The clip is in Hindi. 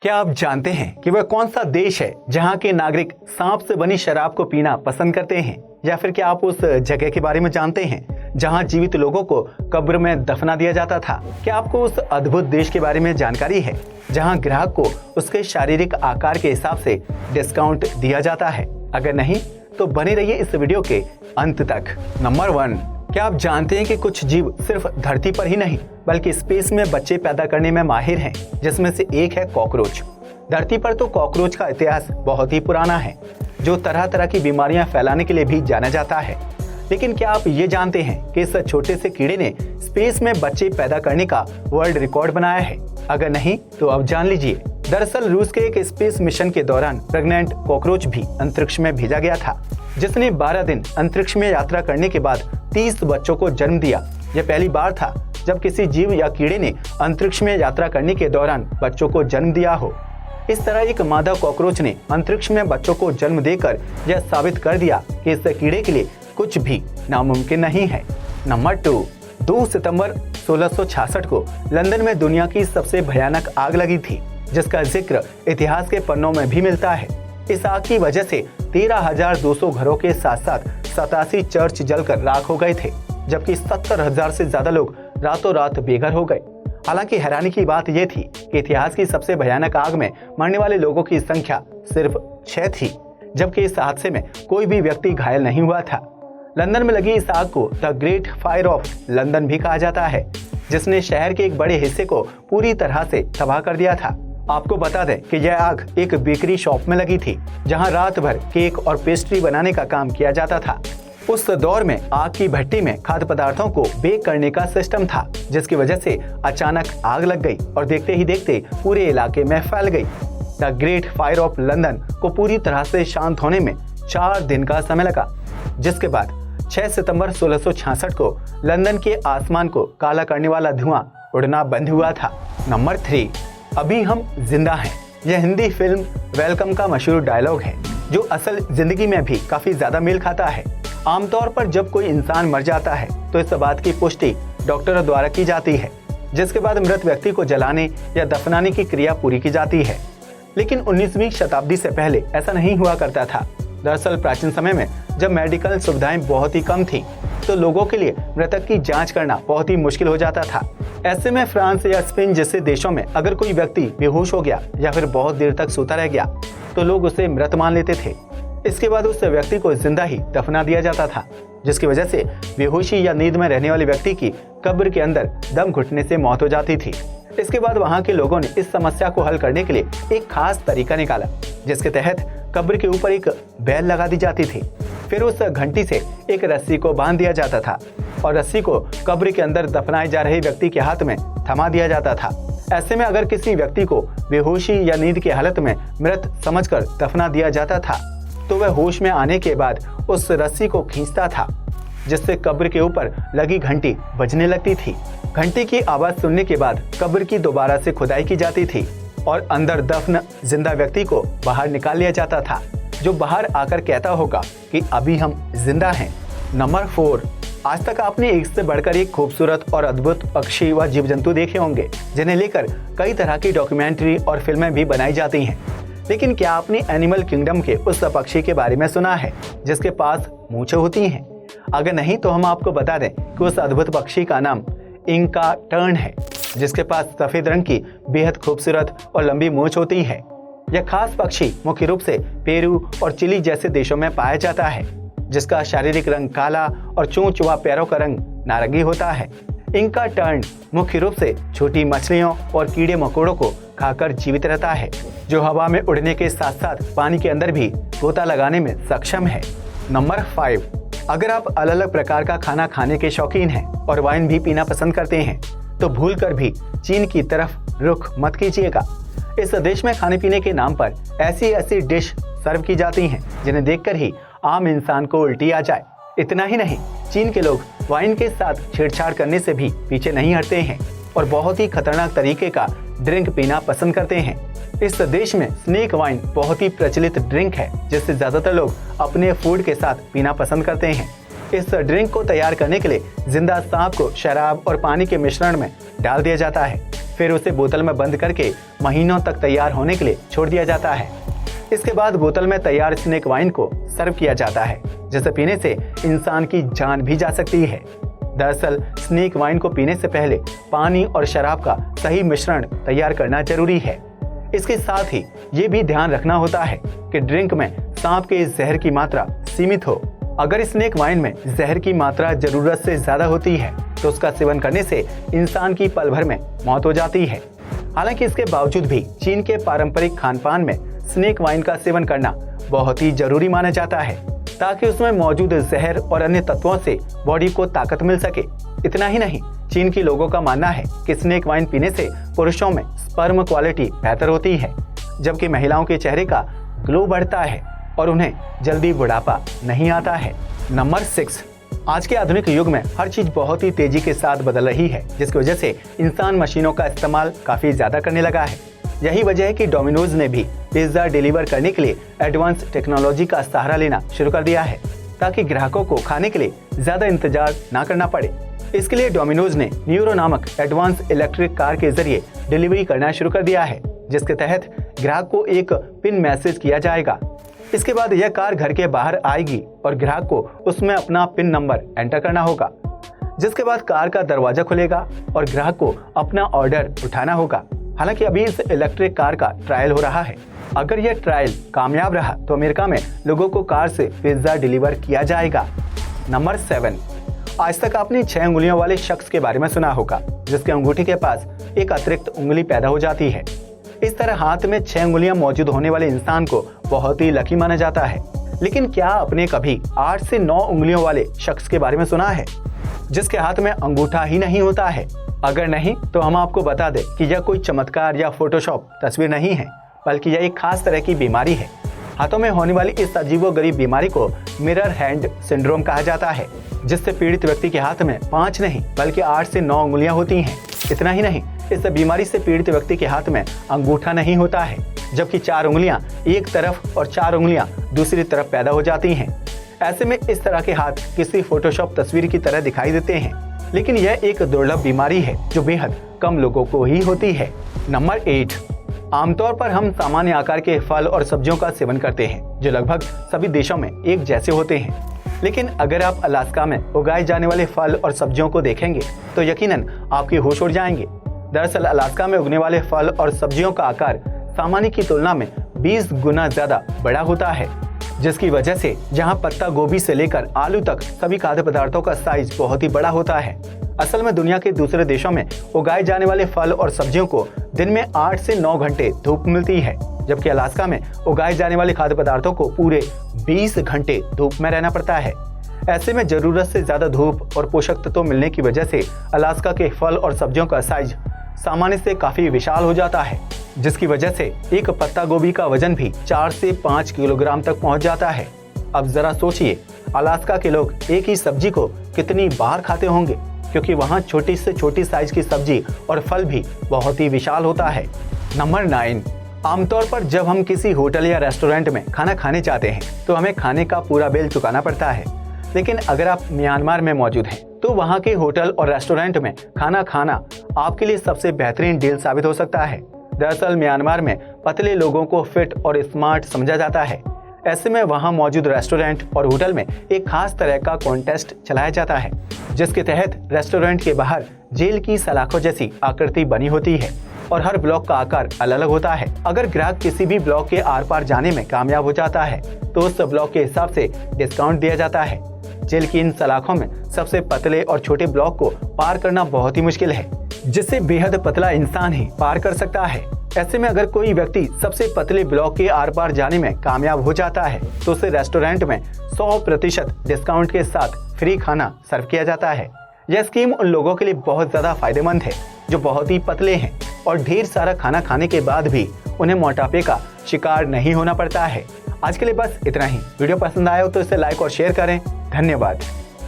क्या आप जानते हैं कि वह कौन सा देश है जहां के नागरिक सांप से बनी शराब को पीना पसंद करते हैं? या फिर क्या आप उस जगह के बारे में जानते हैं जहां जीवित लोगों को कब्र में दफना दिया जाता था? क्या आपको उस अद्भुत देश के बारे में जानकारी है जहां ग्राहक को उसके शारीरिक आकार के हिसाब से डिस्काउंट दिया जाता है? अगर नहीं तो बने रहिए इस वीडियो के अंत तक। नंबर 1, क्या आप जानते हैं कि कुछ जीव सिर्फ धरती पर ही नहीं बल्कि स्पेस में बच्चे पैदा करने में माहिर हैं, जिसमें से एक है कॉकरोच। धरती पर तो कॉकरोच का इतिहास बहुत ही पुराना है, जो तरह तरह की बीमारियां फैलाने के लिए भी जाना जाता है। लेकिन क्या आप ये जानते हैं कि इस छोटे से कीड़े ने स्पेस में बच्चे पैदा करने का वर्ल्ड रिकॉर्ड बनाया है? अगर नहीं तो अब जान लीजिए। दरअसल रूस के एक स्पेस मिशन के दौरान प्रेग्नेंट कॉकरोच भी अंतरिक्ष में भेजा गया था, जिसने 12 दिन अंतरिक्ष में यात्रा करने के बाद 30 बच्चों को जन्म दिया। यह पहली बार था जब किसी जीव या कीड़े ने अंतरिक्ष में यात्रा करने के दौरान बच्चों को जन्म दिया हो। इस तरह एक मादा कॉकरोच ने अंतरिक्ष में बच्चों को जन्म देकर यह साबित कर दिया कि इस कीड़े के लिए कुछ भी नामुमकिन नहीं है। नंबर 2 सितंबर 1666 को लंदन में दुनिया की सबसे भयानक आग लगी थी, जिसका जिक्र इतिहास के पन्नों में भी मिलता है। इस आग की वजह से 13,200 घरों के साथ साथ 87 चर्च जलकर राख हो गए थे, जबकि 70,000 से ज्यादा लोग रातों रात बेघर हो गए। हालांकि हैरानी की बात यह थी कि इतिहास की सबसे भयानक आग में मरने वाले लोगों की संख्या सिर्फ 6 थी, जबकि इस हादसे में कोई भी व्यक्ति घायल नहीं हुआ था। लंदन में लगी इस आग को the great fire of London भी कहा जाता है, जिसने शहर के एक बड़े हिस्से को पूरी तरह से तबाह कर दिया था। आपको बता दें कि यह आग एक बेकरी शॉप में लगी थी, जहां रात भर केक और पेस्ट्री बनाने का काम किया जाता था। उस दौर में आग की भट्टी में खाद्य पदार्थों को बेक करने का सिस्टम था, जिसकी वजह से अचानक आग लग गई और देखते ही देखते पूरे इलाके में फैल गई। The great fire of London को पूरी तरह से शांत होने में 4 दिन का समय लगा, जिसके बाद 6 सितंबर 1666 को लंदन के आसमान को काला करने वाला धुआं उड़ना बंद हुआ था। नंबर 3, अभी हम जिंदा हैं। यह हिंदी फिल्म वेलकम का मशहूर डायलॉग है, जो असल जिंदगी में भी काफी ज्यादा मेल खाता है। आमतौर पर जब कोई इंसान मर जाता है तो इस बात की पुष्टि डॉक्टरों द्वारा की जाती है, जिसके बाद मृत व्यक्ति को जलाने या दफनाने की क्रिया पूरी की जाती है। लेकिन 19वीं शताब्दी से पहले ऐसा नहीं हुआ करता था। दरअसल प्राचीन समय में जब मेडिकल सुविधाएं बहुत ही कम थी, तो लोगों के लिए मृतक की जांच करना बहुत ही मुश्किल हो जाता था। ऐसे में फ्रांस या स्पेन जैसे देशों में अगर कोई व्यक्ति बेहोश हो गया या फिर बहुत देर तक सोता रह गया, तो लोग उसे मृत मान लेते थे। इसके बाद उस व्यक्ति को जिंदा ही दफना दिया जाता था, जिसकी वजह से बेहोशी या नींद में रहने वाले व्यक्ति की कब्र के अंदर दम घुटने से मौत हो जाती थी। इसके बाद वहाँ के लोगों ने इस समस्या को हल करने के लिए एक खास तरीका निकाला, जिसके तहत कब्र के ऊपर एक बेल लगा दी जाती थी। फिर उस घंटी से एक रस्सी को बांध दिया जाता था और रस्सी को कब्र के अंदर दफनाए जा रहे व्यक्ति के हाथ में थमा दिया जाता था। ऐसे में अगर किसी व्यक्ति को बेहोशी या नींद की हालत में मृत समझकर दफना दिया जाता था, तो वह होश में आने के बाद उस रस्सी को खींचता था, जिससे कब्र के ऊपर लगी घंटी बजने लगती थी। घंटी की आवाज सुनने के बाद कब्र की दोबारा से खुदाई की जाती थी और अंदर दफन जिंदा व्यक्ति को बाहर निकाल लिया जाता था, जो बाहर आकर कहता होगा कि अभी हम जिंदा हैं। नंबर 4, आज तक आपने एक से बढ़कर एक खूबसूरत और अद्भुत पक्षी व जीव जंतु देखे होंगे, जिन्हें लेकर कई तरह की डॉक्यूमेंट्री और फिल्में भी बनाई जाती हैं। लेकिन क्या आपने एनिमल किंगडम के उस पक्षी के बारे में सुना है जिसके पास मूंछें होती हैं? अगर नहीं तो हम आपको बता दें कि उस अद्भुत पक्षी का नाम इंका टर्न है, जिसके पास सफेद रंग की बेहद खूबसूरत और लंबी मूंछ होती है। यह खास पक्षी मुख्य रूप से पेरू और चिली जैसे देशों में पाया जाता है, जिसका शारीरिक रंग काला और चोंच व पैरों का रंग नारंगी होता है। इंका टर्न मुख्य रूप से छोटी मछलियों और कीड़े मकोड़ों को खाकर जीवित रहता है, जो हवा में उड़ने के साथ साथ पानी के अंदर भी गोता लगाने में सक्षम है। नंबर 5, अगर आप अलग अलग प्रकार का खाना खाने के शौकीन हैं और वाइन भी पीना पसंद करते हैं, तो भूलकर भी चीन की तरफ रुख मत कीजिएगा। इस देश में खाने पीने के नाम पर ऐसी डिश सर्व की जाती हैं जिन्हें देखकर ही आम इंसान को उल्टी आ जाए। इतना ही नहीं, चीन के लोग वाइन के साथ छेड़छाड़ करने से भी पीछे नहीं हटते हैं और बहुत ही खतरनाक तरीके का ड्रिंक पीना पसंद करते हैं। इस देश में स्नेक वाइन बहुत ही प्रचलित ड्रिंक है, जिससे ज्यादातर लोग अपने फूड के साथ पीना पसंद करते हैं। इस ड्रिंक को तैयार करने के लिए जिंदा सांप को शराब और पानी के मिश्रण में डाल दिया जाता है। फिर उसे बोतल में बंद करके महीनों तक तैयार होने के लिए छोड़ दिया जाता है। इसके बाद बोतल में तैयार स्नेक वाइन को सर्व किया जाता है, जिसे पीने से इंसान की जान भी जा सकती है। दरअसल स्नेक वाइन को पीने से पहले पानी और शराब का सही मिश्रण तैयार करना जरूरी है। इसके साथ ही ये भी ध्यान रखना होता है कि ड्रिंक में सांप के जहर की मात्रा सीमित हो। अगर स्नेक वाइन में जहर की मात्रा जरूरत से ज्यादा होती है तो उसका सेवन करने से इंसान की पल भर में मौत हो जाती है। हालांकि इसके बावजूद भी चीन के पारंपरिक खान पान में स्नेक वाइन का सेवन करना बहुत ही जरूरी माना जाता है, ताकि उसमें मौजूद जहर और अन्य तत्वों से बॉडी को ताकत मिल सके। इतना ही नहीं, चीन के लोगों का मानना है कि स्नेक वाइन पीने से पुरुषों में स्पर्म क्वालिटी बेहतर होती है, जबकि महिलाओं के चेहरे का ग्लो बढ़ता है और उन्हें जल्दी बुढ़ापा नहीं आता है। नंबर 6, आज के आधुनिक युग में हर चीज बहुत ही तेजी के साथ बदल रही है, जिसकी वजह से इंसान मशीनों का इस्तेमाल काफी ज्यादा करने लगा है। यही वजह है कि डोमिनोज ने भी पिज्जा डिलीवर करने के लिए एडवांस टेक्नोलॉजी का सहारा लेना शुरू कर दिया है, ताकि ग्राहकों को खाने के लिए ज्यादा इंतजार ना करना पड़े। इसके लिए डोमिनोज ने न्यूरो नामक एडवांस इलेक्ट्रिक कार के जरिए डिलीवरी करना शुरू कर दिया है, जिसके तहत ग्राहक को एक पिन मैसेज किया जाएगा। इसके बाद यह कार घर के बाहर आएगी और ग्राहक को उसमें अपना पिन नंबर एंटर करना होगा, जिसके बाद कार का दरवाजा खुलेगा और ग्राहक को अपना ऑर्डर उठाना होगा। हालांकि अभी इस इलेक्ट्रिक कार का ट्रायल हो रहा है। अगर यह ट्रायल कामयाब रहा तो अमेरिका में लोगों को कार से पिज्जा डिलीवर किया जाएगा। नंबर 7, आज तक आपने 6 उंगलियों वाले शख्स के बारे में सुना होगा, जिसके अंगूठी के पास एक अतिरिक्त उंगली पैदा हो जाती है। इस तरह हाथ में 6 उंगलियां मौजूद होने वाले इंसान को बहुत ही लकी माना जाता है। लेकिन क्या आपने कभी 8 से 9 उंगलियों वाले शख्स के बारे में सुना है, जिसके हाथ में अंगूठा ही नहीं होता है? अगर नहीं तो हम आपको बता दें कि यह कोई चमत्कार या फोटोशॉप तस्वीर नहीं है, बल्कि यह एक खास तरह की बीमारी है। हाथों में होने वाली इस अजीबोगरीब बीमारी को मिरर हैंड सिंड्रोम कहा जाता है, जिससे पीड़ित व्यक्ति के हाथ में 5 नहीं बल्कि 8 से 9 उंगलियां होती हैं। इतना ही नहीं, इस बीमारी से पीड़ित व्यक्ति के हाथ में अंगूठा नहीं होता है, जबकि 4 उंगलियां एक तरफ और 4 उंगलियां दूसरी तरफ पैदा हो जाती हैं। ऐसे में इस तरह के हाथ किसी फोटोशॉप तस्वीर की तरह दिखाई देते हैं, लेकिन यह एक दुर्लभ बीमारी है जो बेहद कम लोगों को ही होती है। नंबर 8, आमतौर पर हम सामान्य आकार के फल और सब्जियों का सेवन करते हैं, जो लगभग सभी देशों में एक जैसे होते हैं। लेकिन अगर आप अलास्का में उगाए जाने वाले फल और सब्जियों को देखेंगे तो यकीनन आपके होश उड़ जाएंगे। दरअसल अलास्का में उगने वाले फल और सब्जियों का आकार सामान्य की तुलना में 20 गुना ज्यादा बड़ा होता है, जिसकी वजह से जहां पत्ता गोभी से लेकर आलू तक सभी खाद्य पदार्थों का साइज बहुत ही बड़ा होता है। असल में दुनिया के दूसरे देशों में उगाए जाने वाले फल और सब्जियों को दिन में 8 से 9 घंटे धूप मिलती है, जबकि अलास्का में उगाए जाने वाले खाद्य पदार्थों को पूरे 20 घंटे धूप में रहना पड़ता है। ऐसे में जरूरत से ज्यादा धूप और पोषक तत्व मिलने की वजह से अलास्का के फल और सब्जियों का साइज सामान्य से काफी विशाल हो जाता है, जिसकी वजह से एक पत्ता गोभी का वजन भी 4 से 5 किलोग्राम तक पहुंच जाता है। अब जरा सोचिए, अलास्का के लोग एक ही सब्जी को कितनी बार खाते होंगे, क्योंकि वहाँ छोटी से छोटी साइज की सब्जी और फल भी बहुत ही विशाल होता है। नंबर 9, आमतौर पर जब हम किसी होटल या रेस्टोरेंट में खाना खाने जाते हैं तो हमें खाने का पूरा बिल चुकाना पड़ता है। लेकिन अगर आप म्यांमार में मौजूद हैं तो वहाँ के होटल और रेस्टोरेंट में खाना खाना आपके लिए सबसे बेहतरीन डील साबित हो सकता है। दरअसल म्यांमार में पतले लोगों को फिट और स्मार्ट समझा जाता है। ऐसे में वहाँ मौजूद रेस्टोरेंट और होटल में एक खास तरह का कॉन्टेस्ट चलाया जाता है, जिसके तहत रेस्टोरेंट के बाहर जेल की सलाखों जैसी आकृति बनी होती है और हर ब्लॉक का आकार अलग अलग होता है। अगर ग्राहक किसी भी ब्लॉक के आर पार जाने में कामयाब हो जाता है तो उस ब्लॉक के हिसाब से डिस्काउंट दिया जाता है। जेल की इन सलाखों में सबसे पतले और छोटे ब्लॉक को पार करना बहुत ही मुश्किल है, जिससे बेहद पतला इंसान ही पार कर सकता है। ऐसे में अगर कोई व्यक्ति सबसे पतले ब्लॉक के आर पार जाने में कामयाब हो जाता है तो उसे रेस्टोरेंट में 100% डिस्काउंट के साथ फ्री खाना सर्व किया जाता है। यह स्कीम उन लोगों के लिए बहुत ज्यादा फायदेमंद है जो बहुत ही पतले हैं और ढेर सारा खाना खाने के बाद भी उन्हें मोटापे का शिकार नहीं होना पड़ता है। आज के लिए बस इतना ही। वीडियो पसंद आया हो तो इसे लाइक और शेयर करें। धन्यवाद।